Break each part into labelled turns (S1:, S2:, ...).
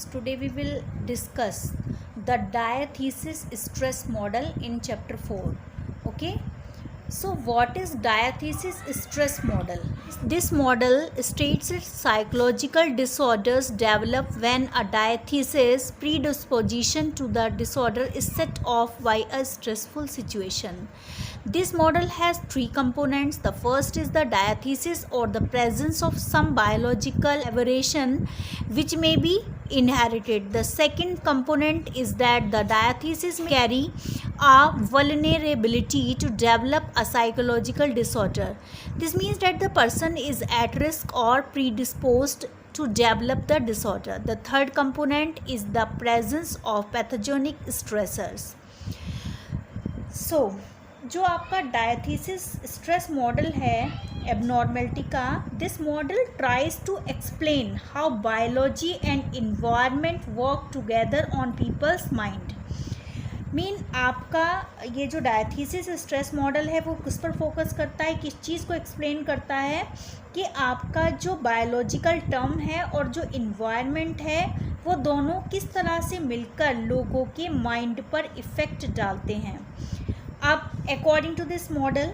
S1: students, today we will discuss the diathesis stress model in chapter 4. Okay, so what is diathesis stress model? This model states that psychological disorders develop when a diathesis predisposition to the disorder is set off by a stressful situation. This model has three components. The first is the diathesis or the presence of some biological aberration which may be inherited. The second component is that the diathesis may carry a vulnerability to develop a psychological disorder. This means that the person is at risk or predisposed to develop the disorder. The third component is the presence of pathogenic stressors. So, जो आपका diathesis stress model है abnormality का, this model tries to explain how biology and environment work together on people's mind. आपका ये जो डायथीसिस stress model है वो किस पर फोकस करता है, किस चीज़ को एक्सप्लेन करता है कि आपका जो बायोलॉजिकल टर्म है और जो इन्वायरमेंट है वो दोनों किस तरह से मिलकर लोगों के माइंड पर इफ़ेक्ट डालते हैं. अब according to this model,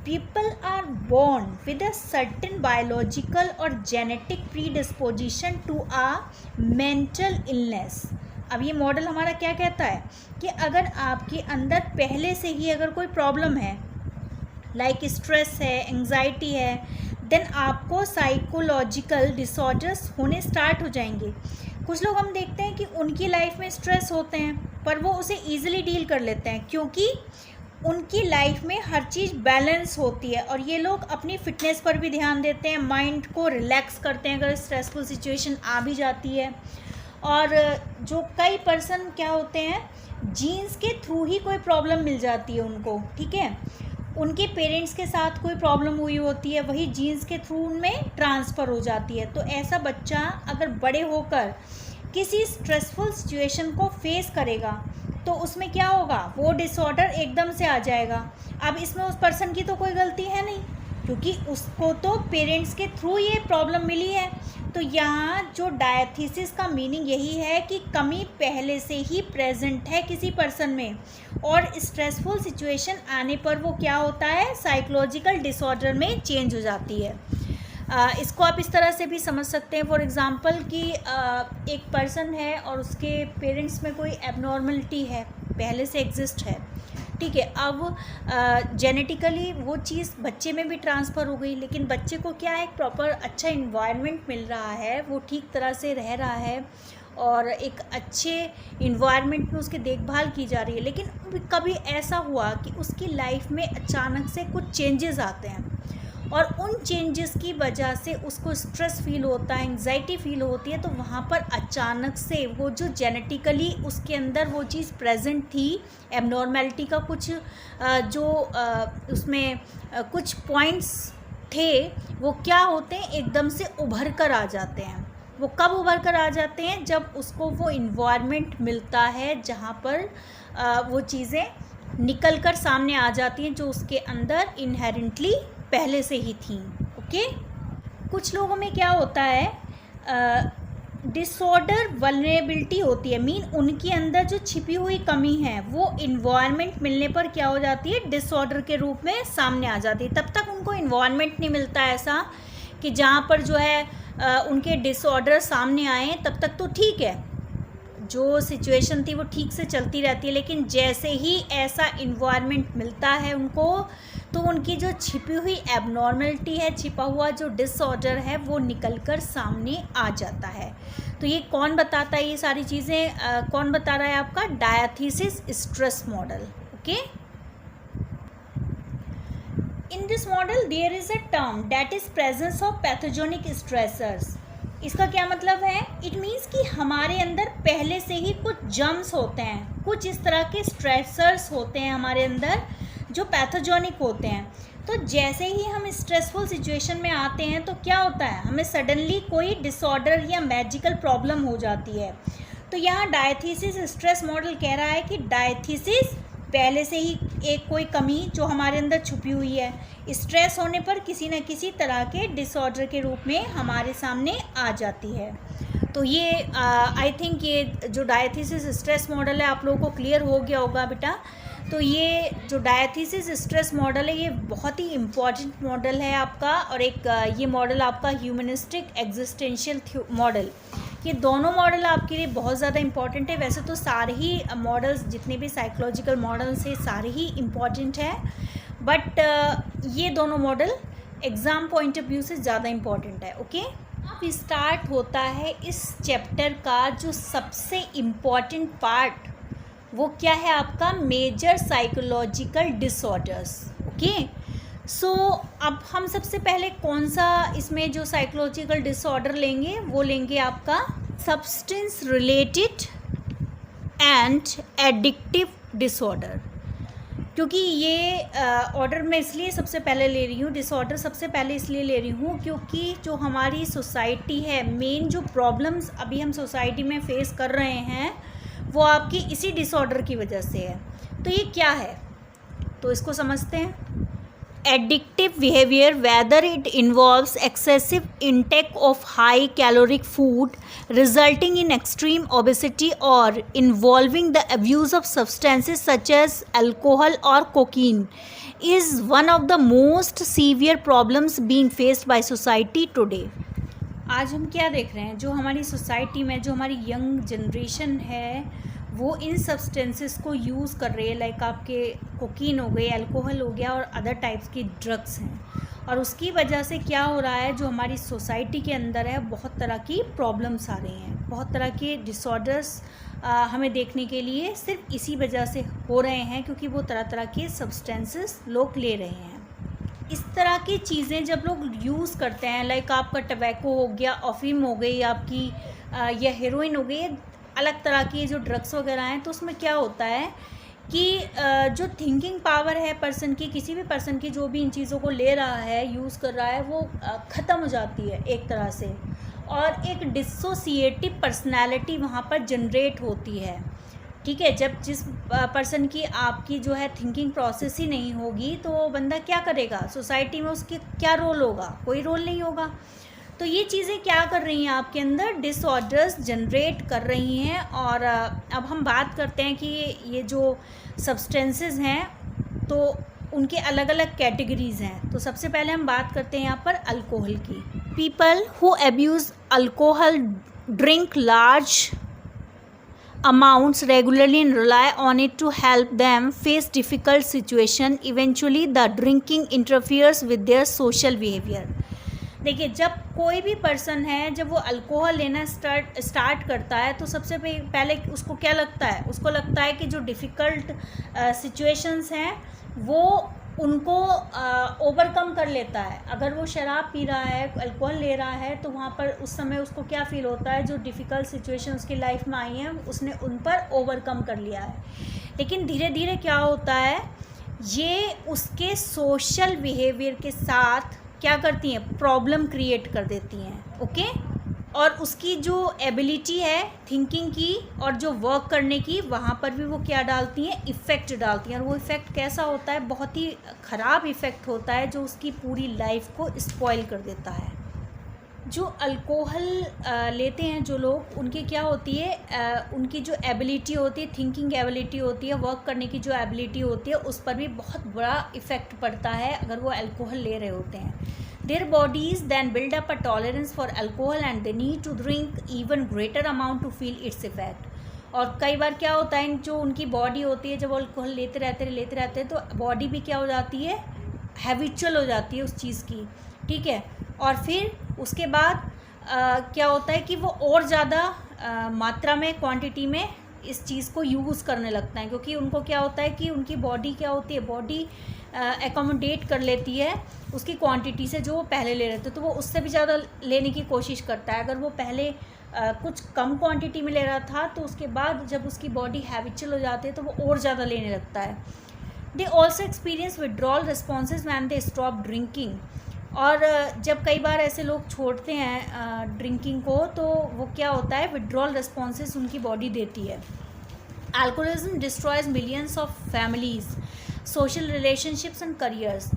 S1: people are born with a certain biological or genetic predisposition to a mental illness. अब ये मॉडल हमारा क्या कहता है कि अगर आपके अंदर पहले से ही अगर कोई प्रॉब्लम है, लाइक स्ट्रेस है, एंग्जाइटी है, देन आपको साइकोलॉजिकल डिसऑर्डर्स होने स्टार्ट हो जाएंगे. कुछ लोग हम देखते हैं कि उनकी लाइफ में स्ट्रेस होते हैं पर वो उसे ईजिली डील कर लेते हैं क्योंकि उनकी लाइफ में हर चीज़ बैलेंस होती है और ये लोग अपनी फिटनेस पर भी ध्यान देते हैं, माइंड को रिलैक्स करते हैं अगर स्ट्रेसफुल सिचुएशन आ भी जाती है. और जो कई पर्सन क्या होते हैं, जीन्स के थ्रू ही कोई प्रॉब्लम मिल जाती है उनको, ठीक है, उनके पेरेंट्स के साथ कोई प्रॉब्लम हुई होती है, वही जीन्स के थ्रू उनमें ट्रांसफ़र हो जाती है. तो ऐसा बच्चा अगर बड़े होकर किसी स्ट्रेसफुल सिचुएशन को फेस करेगा तो उसमें क्या होगा, वो डिसऑर्डर एकदम से आ जाएगा. अब इसमें उस पर्सन की तो कोई गलती है नहीं क्योंकि उसको तो पेरेंट्स के थ्रू ये प्रॉब्लम मिली है. तो यहाँ जो डायथीसिस का मीनिंग यही है कि कमी पहले से ही प्रेजेंट है किसी पर्सन में और स्ट्रेसफुल सिचुएशन आने पर वो क्या होता है, साइकोलॉजिकल डिसऑर्डर में चेंज हो जाती है. इसको आप इस तरह से भी समझ सकते हैं. फॉर एग्ज़ाम्पल कि एक पर्सन है और उसके पेरेंट्स में कोई एबनॉर्मलिटी है, पहले से एग्जिस्ट है, ठीक है. अब जेनेटिकली वो चीज़ बच्चे में भी ट्रांसफ़र हो गई, लेकिन बच्चे को क्या है, एक प्रॉपर अच्छा इन्वायरमेंट मिल रहा है, वो ठीक तरह से रह रहा है और एक अच्छे इन्वायरमेंट में उसकी देखभाल की जा रही है. लेकिन कभी ऐसा हुआ कि उसकी लाइफ में अचानक से कुछ चेंजेस आते हैं और उन चेंजेस की वजह से उसको स्ट्रेस फील होता है, एंग्जाइटी फील होती है. तो वहाँ पर अचानक से वो जो जेनेटिकली उसके अंदर वो चीज़ प्रेजेंट थी, एबनॉर्मेलिटी का कुछ जो उसमें कुछ पॉइंट्स थे, वो क्या होते हैं, एकदम से उभर कर आ जाते हैं. वो कब उभर कर आ जाते हैं, जब उसको वो इन्वायरमेंट मिलता है जहाँ पर वो चीज़ें निकल कर सामने आ जाती हैं जो उसके अंदर इनहेरेंटली पहले से ही थी. ओके, कुछ लोगों में क्या होता है, डिसऑर्डर वल्नरेबिलिटी होती है, उनके अंदर जो छिपी हुई कमी है वो इन्वायरमेंट मिलने पर क्या हो जाती है, डिसऑर्डर के रूप में सामने आ जाती है. तब तक उनको इन्वायरमेंट नहीं मिलता ऐसा कि जहाँ पर जो है उनके डिसऑर्डर सामने आए, तब तक तो ठीक है, जो सिचुएशन थी वो ठीक से चलती रहती है. लेकिन जैसे ही ऐसा इन्वायरमेंट मिलता है उनको, तो उनकी जो छिपी हुई एबनॉर्मलिटी है, छिपा हुआ जो डिसऑर्डर है वो निकलकर सामने आ जाता है. तो ये कौन बताता है, ये सारी चीज़ें कौन बता रहा है, आपका diathesis stress model. Okay, in this model there is a term that is presence of pathogenic stressors. इसका क्या मतलब है, इट मीन्स कि हमारे अंदर पहले से ही कुछ जर्म्स होते हैं, कुछ इस तरह के स्ट्रेसर्स होते हैं हमारे अंदर जो पैथोजेनिक होते हैं. तो जैसे ही हम स्ट्रेसफुल सिचुएशन में आते हैं तो क्या होता है, हमें सडनली कोई डिसऑर्डर या मैजिकल प्रॉब्लम हो जाती है. तो यहाँ डायथीसिस स्ट्रेस मॉडल कह रहा है कि डायथीसिस पहले से ही एक कोई कमी जो हमारे अंदर छुपी हुई है, स्ट्रेस होने पर किसी न किसी तरह के डिसऑर्डर के रूप में हमारे सामने आ जाती है. तो ये आई थिंक ये जो डायथीसिस स्ट्रेस मॉडल है आप लोगों को क्लियर हो गया होगा बेटा। तो ये जो डायथीसिस स्ट्रेस मॉडल है ये बहुत ही इम्पॉर्टेंट मॉडल है आपका, और एक ये मॉडल आपका ह्यूमनिस्टिक एग्जिस्टेंशियल मॉडल, ये दोनों मॉडल आपके लिए बहुत ज़्यादा इम्पॉर्टेंट है। वैसे तो सारे ही मॉडल्स जितने भी साइकोलॉजिकल मॉडल्स हैं सारे ही इम्पॉर्टेंट हैं, बट ये दोनों model exam point of view से ज़्यादा इम्पॉर्टेंट है। ओके, अब स्टार्ट होता है इस चैप्टर का जो सबसे इम्पॉर्टेंट पार्ट, वो क्या है आपका मेजर साइकोलॉजिकल डिसऑर्डर्स। ओके, सो अब हम सबसे पहले कौन सा इसमें जो साइकोलॉजिकल डिसऑर्डर लेंगे, वो लेंगे आपका substance related and addictive disorder. क्योंकि ये ऑर्डर मैं इसलिए सबसे पहले ले रही हूँ, डिसऑर्डर सबसे पहले इसलिए ले रही हूँ क्योंकि जो हमारी सोसाइटी है, मेन जो प्रॉब्लम्स अभी हम सोसाइटी में फेस कर रहे हैं वो आपकी इसी डिसऑर्डर की वजह से है। तो ये क्या है, तो इसको समझते हैं। Addictive behaviour, whether it involves excessive intake of high caloric food resulting in extreme obesity और involving the abuse of substances such as alcohol और cocaine is one of the most severe problems being faced by society today. आज हम क्या देख रहे हैं, जो हमारी सोसाइटी में जो हमारी यंग जनरेशन है वो इन सब्सटेंसेस को यूज़ कर रही है, लाइक आपके कोकीन हो गई, अल्कोहल हो गया और अदर टाइप्स की ड्रग्स हैं, और उसकी वजह से क्या हो रहा है, जो हमारी सोसाइटी के अंदर है बहुत तरह की प्रॉब्लम्स आ रही हैं, बहुत तरह के डिसऑर्डर्स हमें देखने के लिए सिर्फ इसी वजह से हो रहे हैं क्योंकि वो तरह तरह के सब्सटेंसेस लोग ले रहे हैं। इस तरह की चीज़ें जब लोग यूज़ करते हैं, लाइक आपका टबैको हो गया, अफीम हो गई आपकी, या हेरोइन हो गई, अलग तरह की जो ड्रग्स वगैरह हैं, तो उसमें क्या होता है कि जो थिंकिंग पावर है पर्सन की, किसी भी पर्सन की जो भी इन चीज़ों को ले रहा है, यूज़ कर रहा है, वो ख़त्म हो जाती है एक तरह से, और एक डिसोसिएटिव पर्सनैलिटी वहाँ पर जनरेट होती है। ठीक है, जब जिस पर्सन की आपकी जो है थिंकिंग प्रोसेस ही नहीं होगी तो वो बंदा क्या करेगा, सोसाइटी में उसकी क्या रोल होगा, कोई रोल नहीं होगा। तो ये चीज़ें क्या कर रही हैं, आपके अंदर डिसऑर्डर्स जनरेट कर रही हैं। और अब हम बात करते हैं कि ये जो सब्सटेंसेस हैं तो उनके अलग अलग कैटेगरीज़ हैं। तो सबसे पहले हम बात करते हैं यहाँ पर अल्कोहल की। People who abuse alcohol drink large amounts regularly and rely on it to help them face difficult situation. Eventually the drinking interferes with their social behavior. देखिए, जब कोई भी पर्सन है, जब वो अल्कोहल लेना स्टार्ट करता है तो सबसे पहले उसको क्या लगता है, उसको लगता है कि जो डिफ़िकल्ट सिचुएशंस हैं वो उनको ओवरकम कर लेता है। अगर वो शराब पी रहा है, अल्कोहल ले रहा है, तो वहाँ पर उस समय उसको क्या फ़ील होता है, जो डिफ़िकल्ट सिचुएशन उसकी लाइफ में आई हैं उसने उन पर ओवरकम कर लिया है। लेकिन धीरे धीरे क्या होता है, ये उसके सोशल बिहेवियर के साथ क्या करती हैं, प्रॉब्लम क्रिएट कर देती हैं। ओके, और उसकी जो एबिलिटी है थिंकिंग की और जो वर्क करने की, वहाँ पर भी वो क्या डालती हैं, इफ़ेक्ट डालती हैं। और वो इफ़ेक्ट कैसा होता है, बहुत ही ख़राब इफ़ेक्ट होता है जो उसकी पूरी लाइफ को स्पॉइल कर देता है। जो अल्कोहल लेते हैं जो लोग, उनकी क्या होती है, उनकी जो एबिलिटी होती है, थिंकिंग एबिलिटी होती है, वर्क करने की जो एबिलिटी होती है, उस पर भी बहुत बड़ा इफ़ेक्ट पड़ता है अगर वो अल्कोहल ले रहे होते हैं। Their bodies then build up a tolerance for alcohol and they need to drink even greater amount to feel its effect. और कई बार क्या होता है, जो उनकी बॉडी होती है, जब अल्कोहल लेते रहते हैं तो बॉडी भी क्या हो जाती है, हैबिचुअल हो जाती है उस चीज़ की। ठीक है, और फिर उसके बाद क्या होता है कि वो और ज़्यादा मात्रा में, क्वांटिटी में इस चीज़ को यूज़ करने लगता है, क्योंकि उनको क्या होता है कि उनकी बॉडी क्या होती है, बॉडी एकोमोडेट कर लेती है उसकी क्वांटिटी से जो वो पहले ले रहे थे, तो वो उससे भी ज़्यादा लेने की कोशिश करता है। अगर वो पहले कुछ कम क्वांटिटी में ले रहा था तो उसके बाद जब उसकी बॉडी हैबिचुअल हो जाती है तो वो और ज़्यादा लेने लगता है। They also experience withdrawal responses when they stop drinking. और जब कई बार ऐसे लोग छोड़ते हैं ड्रिंकिंग को, तो वो क्या होता है, विड्रॉल रिस्पॉन्सेज उनकी बॉडी देती है। Alcoholism destroys millions of families, social relationships and careers.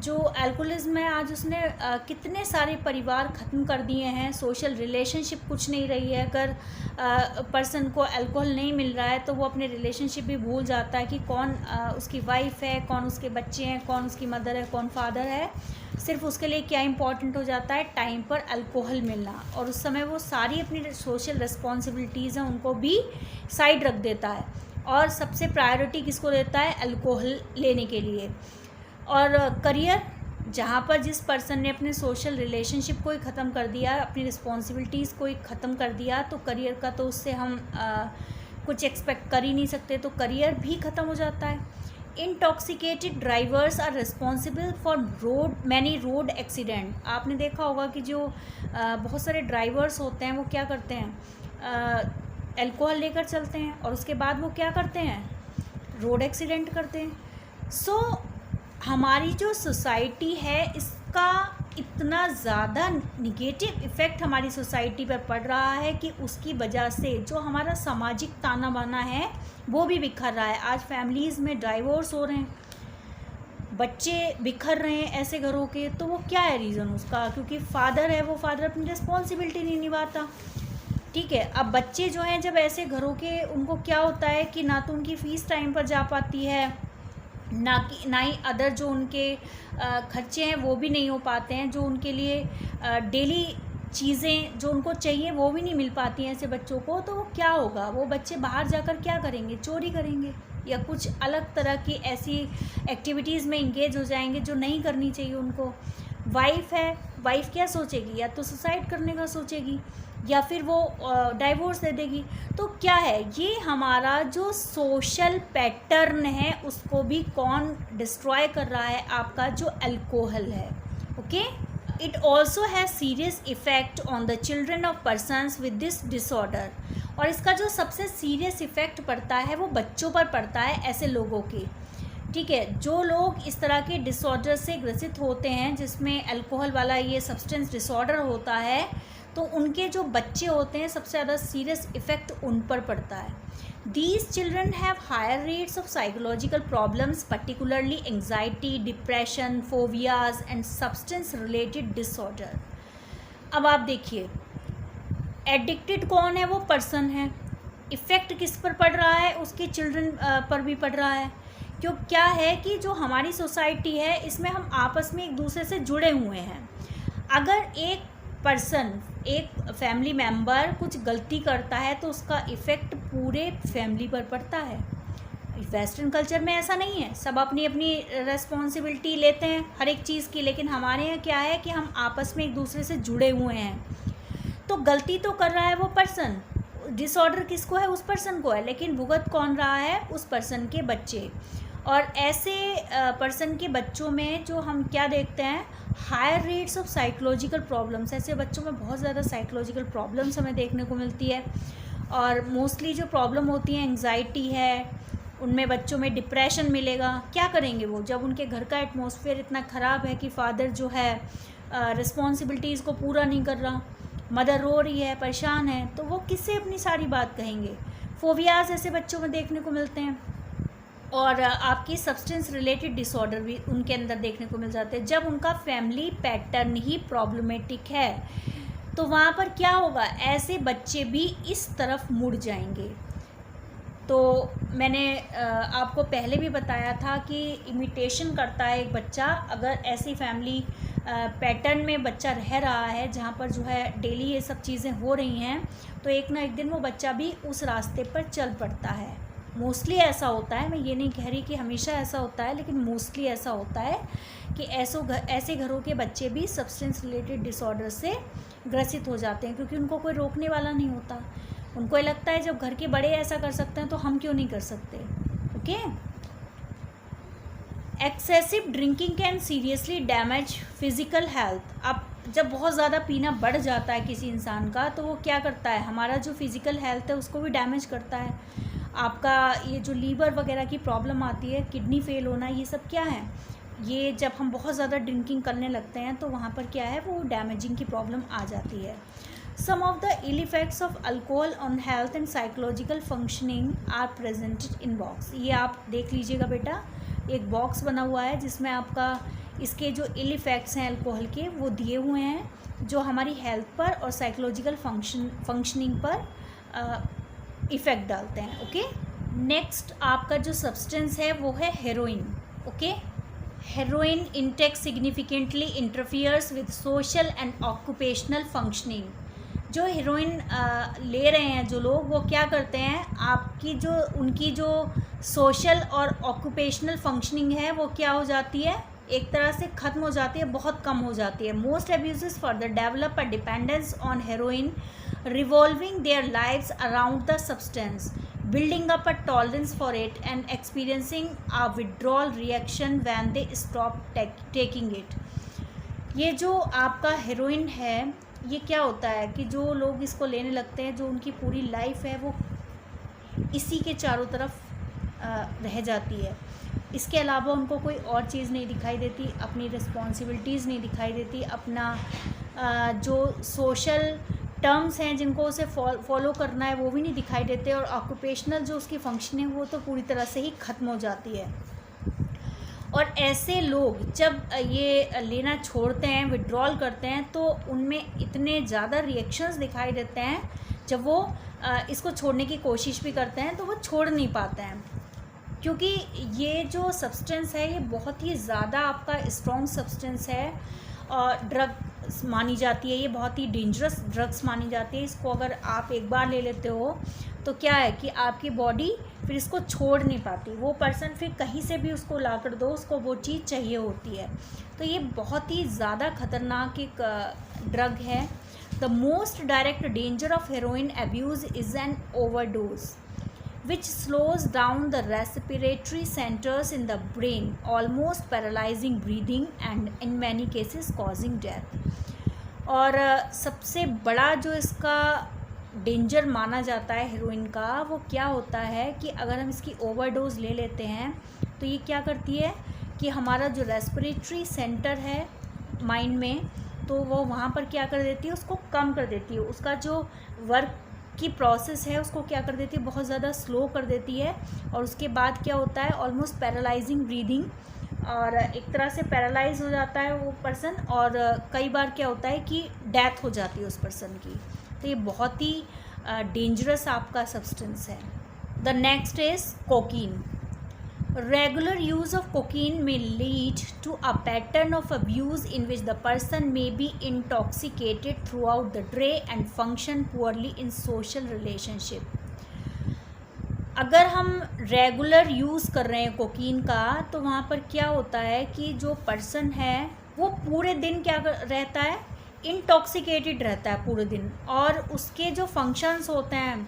S1: जो अल्कोहलिज्म है आज उसने कितने सारे परिवार ख़त्म कर दिए हैं। सोशल रिलेशनशिप कुछ नहीं रही है। अगर पर्सन को अल्कोहल नहीं मिल रहा है तो वो अपने रिलेशनशिप भी भूल जाता है कि कौन उसकी वाइफ है, कौन उसके बच्चे हैं, कौन उसकी मदर है, कौन फादर है। सिर्फ उसके लिए क्या इम्पॉर्टेंट हो जाता है, टाइम पर अल्कोहल मिलना, और उस समय वो सारी अपनी सोशल रिस्पॉन्सिबिलिटीज़ हैं उनको भी साइड रख देता है और सबसे प्रायोरिटी किसको देता है, अल्कोहल लेने के लिए। और करियर, जहाँ पर जिस पर्सन ने अपने सोशल रिलेशनशिप को ही ख़त्म कर दिया, अपनी रिस्पॉन्सिबिलिटीज़ को ही ख़त्म कर दिया, तो करियर का तो उससे हम कुछ एक्सपेक्ट कर ही नहीं सकते, तो करियर भी ख़त्म हो जाता है। Intoxicated drivers are responsible for many road accident. आपने देखा होगा कि जो बहुत सारे ड्राइवर्स होते हैं वो क्या करते हैं, अल्कोहल लेकर चलते हैं और उसके बाद वो क्या करते हैं, रोड एक्सीडेंट करते हैं। सो हमारी जो सोसाइटी है इसका इतना ज़्यादा निगेटिव इफ़ेक्ट हमारी सोसाइटी पर पड़ रहा है कि उसकी वजह से जो हमारा सामाजिक ताना बाना है वो भी बिखर रहा है। आज फैमिलीज़ में डाइवोर्स हो रहे हैं, बच्चे बिखर रहे हैं ऐसे घरों के, तो वो क्या है रीज़न उसका, क्योंकि फादर है वो फादर अपनी रिस्पॉन्सिबिलिटी नहीं निभाता। ठीक है, अब बच्चे जो हैं जब ऐसे घरों के, उनको क्या होता है कि ना तो उनकी फ़ीस टाइम पर जा पाती है, ना ही अदर जो उनके खर्चे हैं वो भी नहीं हो पाते हैं, जो उनके लिए डेली चीज़ें जो उनको चाहिए वो भी नहीं मिल पाती हैं ऐसे बच्चों को। तो वो क्या होगा, वो बच्चे बाहर जाकर क्या करेंगे, चोरी करेंगे या कुछ अलग तरह की ऐसी एक्टिविटीज़ में इंगेज हो जाएंगे जो नहीं करनी चाहिए उनको। वाइफ है, वाइफ क्या सोचेगी, या तो सुसाइड करने का सोचेगी या फिर वो डाइवोर्स दे देगी। तो क्या है, ये हमारा जो सोशल पैटर्न है उसको भी कौन डिस्ट्रॉय कर रहा है, आपका जो अल्कोहल है। Okay, it also has serious effect on the children of persons with this disorder. और इसका जो सबसे सीरियस इफ़ेक्ट पड़ता है वो बच्चों पर पड़ता है, ऐसे लोगों के। ठीक है, जो लोग इस तरह के डिसऑर्डर से ग्रसित होते हैं जिसमें अल्कोहल वाला ये सब्सटेंस डिसऑर्डर होता है, तो उनके जो बच्चे होते हैं सबसे ज़्यादा सीरियस इफ़ेक्ट उन पर पड़ता है। These children have higher rates of psychological problems, particularly anxiety, depression, phobias and substance related disorder. अब आप देखिए, एडिक्टेड कौन है, वो पर्सन है। इफ़ेक्ट किस पर पड़ रहा है, उसके चिल्ड्रन पर भी पड़ रहा है। क्यों, क्या है कि जो हमारी सोसाइटी है इसमें हम आपस में एक दूसरे से जुड़े हुए हैं। अगर एक पर्सन, एक फैमिली मेम्बर कुछ गलती करता है तो उसका इफ़ेक्ट पूरे फैमिली पर पड़ता है। वेस्टर्न कल्चर में ऐसा नहीं है, सब अपनी अपनी रिस्पॉन्सिबिलिटी लेते हैं हर एक चीज़ की, लेकिन हमारे यहाँ क्या है कि हम आपस में एक दूसरे से जुड़े हुए हैं। तो गलती तो कर रहा है वो पर्सन, डिसऑर्डर किसको है, उस पर्सन को है, लेकिन भुगत कौन रहा है, उस पर्सन के बच्चे। और ऐसे पर्सन के बच्चों में जो हम क्या देखते हैं, higher rates of psychological problems. ऐसे बच्चों में बहुत ज़्यादा साइकोलॉजिकल प्रॉब्लम्स हमें देखने को मिलती है। और मोस्टली जो प्रॉब्लम होती है, एंग्जाइटी है, उनमें बच्चों में डिप्रेशन मिलेगा। क्या करेंगे वो, जब उनके घर का एटमॉस्फेयर इतना ख़राब है कि फादर जो है रिस्पॉन्सिबिलिटीज़ को पूरा नहीं कर रहा, मदर रो रही है, परेशान है, तो वो किससे अपनी सारी बात कहेंगे। फोबियाज़ ऐसे बच्चों में देखने को मिलते हैं। और आपकी सब्सटेंस रिलेटेड डिसऑर्डर भी उनके अंदर देखने को मिल जाते हैं। जब उनका फैमिली पैटर्न ही प्रॉब्लमेटिक है तो वहाँ पर क्या होगा, ऐसे बच्चे भी इस तरफ मुड़ जाएंगे। तो मैंने आपको पहले भी बताया था कि इमिटेशन करता है एक बच्चा। अगर ऐसी फैमिली पैटर्न में बच्चा रह रहा है जहाँ पर जो है डेली ये सब चीज़ें हो रही हैं, तो एक ना एक दिन वो बच्चा भी उस रास्ते पर चल पड़ता है। मोस्टली ऐसा होता है, मैं ये नहीं कह रही कि हमेशा ऐसा होता है, लेकिन मोस्टली ऐसा होता है कि ऐसे घरों के बच्चे भी सब्सटेंस रिलेटेड डिसऑर्डर से ग्रसित हो जाते हैं, क्योंकि उनको कोई रोकने वाला नहीं होता। उनको ये लगता है जब घर के बड़े ऐसा कर सकते हैं तो हम क्यों नहीं कर सकते। Okay, excessive drinking can seriously damage physical health. अब जब बहुत ज़्यादा पीना बढ़ जाता है किसी इंसान का, तो वो क्या करता है, हमारा जो फिज़िकल हेल्थ है उसको भी डैमेज करता है। आपका ये जो लीवर वगैरह की प्रॉब्लम आती है, किडनी फेल होना, ये सब क्या है, ये जब हम बहुत ज़्यादा ड्रिंकिंग करने लगते हैं तो वहाँ पर क्या है, वो डैमेजिंग की प्रॉब्लम आ जाती है। Some of the ill effects of alcohol on health and psychological functioning are presented in box. ये आप देख लीजिएगा बेटा, एक बॉक्स बना हुआ है जिसमें आपका इसके जो इल इफ़ेक्ट्स हैं अल्कोहल के वो दिए हुए हैं, जो हमारी हेल्थ पर और साइकोलॉजिकल फंक्शनिंग पर इफ़ेक्ट डालते हैं। ओके, नेक्स्ट आपका जो सब्सटेंस है वो है heroin. Okay, heroin intake significantly interferes with social and occupational functioning. जो हीरोइन ले रहे हैं जो लोग, वो क्या करते हैं, आपकी जो उनकी जो सोशल और ऑक्यूपेशनल फंक्शनिंग है वो क्या हो जाती है, एक तरह से ख़त्म हो जाती है, बहुत कम हो जाती है। Most abuses further develop a dependence on heroin revolving their lives around the substance, building up a tolerance for it and experiencing a withdrawal reaction when they stop taking it। ये जो आपका हेरोइन है, ये क्या होता है कि जो लोग इसको लेने लगते हैं, जो उनकी पूरी लाइफ है वो इसी के चारों तरफ रह जाती है। इसके अलावा उनको कोई और चीज़ नहीं दिखाई देती, अपनी रिस्पॉन्सिबिलिटीज़ नहीं दिखाई देती, अपना जो सोशल टर्म्स हैं जिनको उसे फॉलो करना है वो भी नहीं दिखाई देते, और ऑक्यूपेशनल जो उसकी फंक्शनिंग वो तो पूरी तरह से ही ख़त्म हो जाती है। और ऐसे लोग जब ये लेना छोड़ते हैं, विड्रॉल करते हैं, तो उनमें इतने ज़्यादा रिएक्शंस दिखाई देते हैं, जब वो इसको छोड़ने की कोशिश भी करते हैं तो वो छोड़ नहीं पाते हैं, क्योंकि ये जो सब्सटेंस है ये बहुत ही ज़्यादा आपका स्ट्रॉन्ग सब्सटेंस है और ड्रग मानी जाती है, ये बहुत ही डेंजरस ड्रग्स मानी जाती है। इसको अगर आप एक बार ले लेते हो तो क्या है कि आपकी बॉडी फिर इसको छोड़ नहीं पाती, वो पर्सन फिर कहीं से भी उसको ला कर दो, उसको वो चीज़ चाहिए होती है। तो ये बहुत ही ज़्यादा खतरनाक एक ड्रग है। The most direct danger of heroin abuse is an overdose which slows down the respiratory centers in the brain, almost paralyzing breathing and in many cases causing death। और सबसे बड़ा जो इसका डेंजर माना जाता है हेरोइन का, वो क्या होता है कि अगर हम इसकी ओवरडोज ले लेते हैं तो ये क्या करती है कि हमारा जो रेस्पिरेटरी सेंटर है माइंड में, तो वो वहाँ पर क्या कर देती है, उसको कम कर देती है, उसका जो वर्क की प्रोसेस है उसको क्या कर देती है, बहुत ज़्यादा स्लो कर देती है। और उसके बाद क्या होता है, ऑलमोस्ट पैरालाइजिंग ब्रीदिंग, और एक तरह से पैरालाइज हो जाता है वो पर्सन, और कई बार क्या होता है कि डेथ हो जाती है उस पर्सन की। तो ये बहुत ही डेंजरस आपका सब्सटेंस है। The next is cocaine. Regular use of cocaine may lead to a pattern of abuse in which the person may be intoxicated throughout the day and function poorly in social relationship। अगर हम regular use कर रहे हैं cocaine का, तो वहाँ पर क्या होता है कि जो पर्सन है वो पूरे दिन क्या रहता है, इंटॉक्सिकेटेड रहता है पूरे दिन, और उसके जो फंक्शंस होते हैं,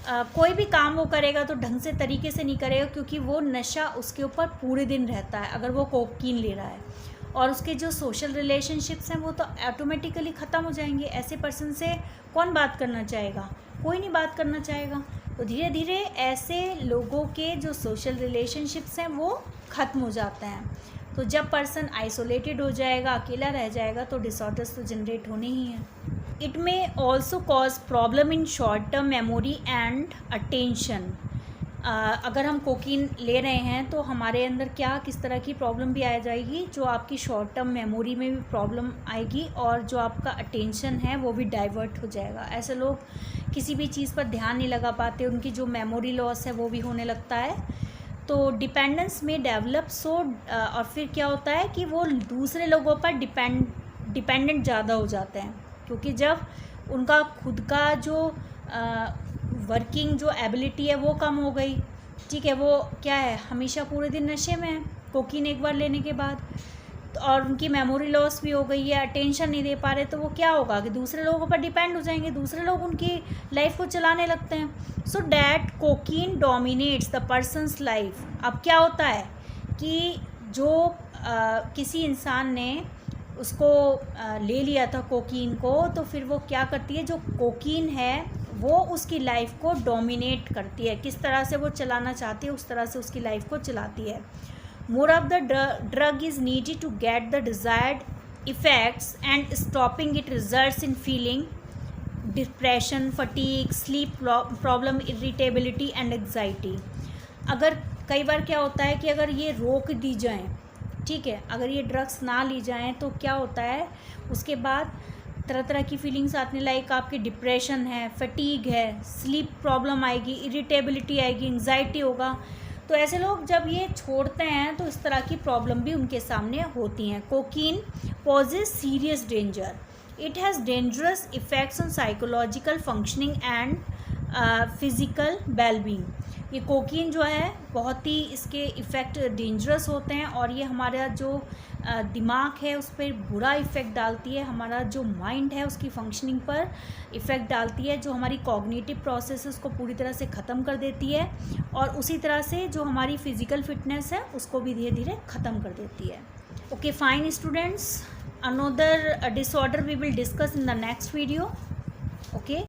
S1: कोई भी काम वो करेगा तो ढंग से तरीके से नहीं करेगा, क्योंकि वो नशा उसके ऊपर पूरे दिन रहता है अगर वो कोकीन ले रहा है। और उसके जो सोशल रिलेशनशिप्स हैं वो तो ऑटोमेटिकली ख़त्म हो जाएंगे। ऐसे पर्सन से कौन बात करना चाहेगा, कोई नहीं बात करना चाहेगा। तो धीरे धीरे ऐसे लोगों के जो सोशल रिलेशनशिप्स हैं वो ख़त्म हो जाते हैं। तो जब पर्सन आइसोलेटेड हो जाएगा, अकेला रह जाएगा, तो डिसऑर्डर्स तो जनरेट होने ही हैं। It may also cause problem in short term memory and attention. अगर हम कोकीन ले रहे हैं तो हमारे अंदर क्या किस तरह की प्रॉब्लम भी आ जाएगी, जो आपकी शॉर्ट टर्म मेमोरी में भी प्रॉब्लम आएगी, और जो आपका अटेंशन है वो भी डाइवर्ट हो जाएगा। ऐसे लोग किसी भी चीज़ पर ध्यान नहीं लगा पाते, उनकी जो मेमोरी लॉस है वो भी होने लगता है। तो डिपेंडेंस में डेवलप और फिर क्या होता है कि वो दूसरे लोगों पर डिपेंडेंट ज़्यादा हो जाते हैं, क्योंकि जब उनका खुद का जो वर्किंग जो एबिलिटी है वो कम हो गई, ठीक है, वो क्या है, हमेशा पूरे दिन नशे में है कोकीन एक बार लेने के बाद, तो और उनकी मेमोरी लॉस भी हो गई है, अटेंशन नहीं दे पा रहे, तो वो क्या होगा कि दूसरे लोगों पर डिपेंड हो जाएंगे, दूसरे लोग उनकी लाइफ को चलाने लगते हैं। So that cocaine dominates the persons life. अब क्या होता है कि जो किसी इंसान ने उसको ले लिया था कोकीन को, तो फिर वो क्या करती है, जो कोकीन है वो उसकी लाइफ को डोमिनेट करती है, किस तरह से वो चलाना चाहती है उस तरह से उसकी लाइफ को चलाती है। More of the drug is needed to get the desired effects and stopping it results in feeling depression, fatigue, sleep problem, irritability and anxiety. अगर कई बार क्या होता है कि अगर ये रोक दी जाए ठीक है। अगर ये ड्रग्स ना ली जाएं तो क्या होता है, उसके बाद तरह तरह की फीलिंग्स आने, लाइक आपकी डिप्रेशन है, फटीग है, स्लीप प्रॉब्लम आएगी, इरिटेबिलिटी आएगी, एंग्जाइटी होगा। तो ऐसे लोग जब ये छोड़ते हैं तो इस तरह की प्रॉब्लम भी उनके सामने होती हैं। Cocaine possess serious danger, it has dangerous effects on psychological functioning and physical wellbeing. ये कोकीन जो है बहुत ही इसके इफ़ेक्ट डेंजरस होते हैं और ये हमारा जो दिमाग है उस पर बुरा इफ़ेक्ट डालती है, हमारा जो माइंड है उसकी फंक्शनिंग पर इफ़ेक्ट डालती है, जो हमारी कॉग्निटिव प्रोसेस उसको पूरी तरह से ख़त्म कर देती है और उसी तरह से जो हमारी फ़िज़िकल फिटनेस है उसको भी धीरे धीरे ख़त्म कर देती है। Okay fine students, another disorder we will discuss in the next video. Okay.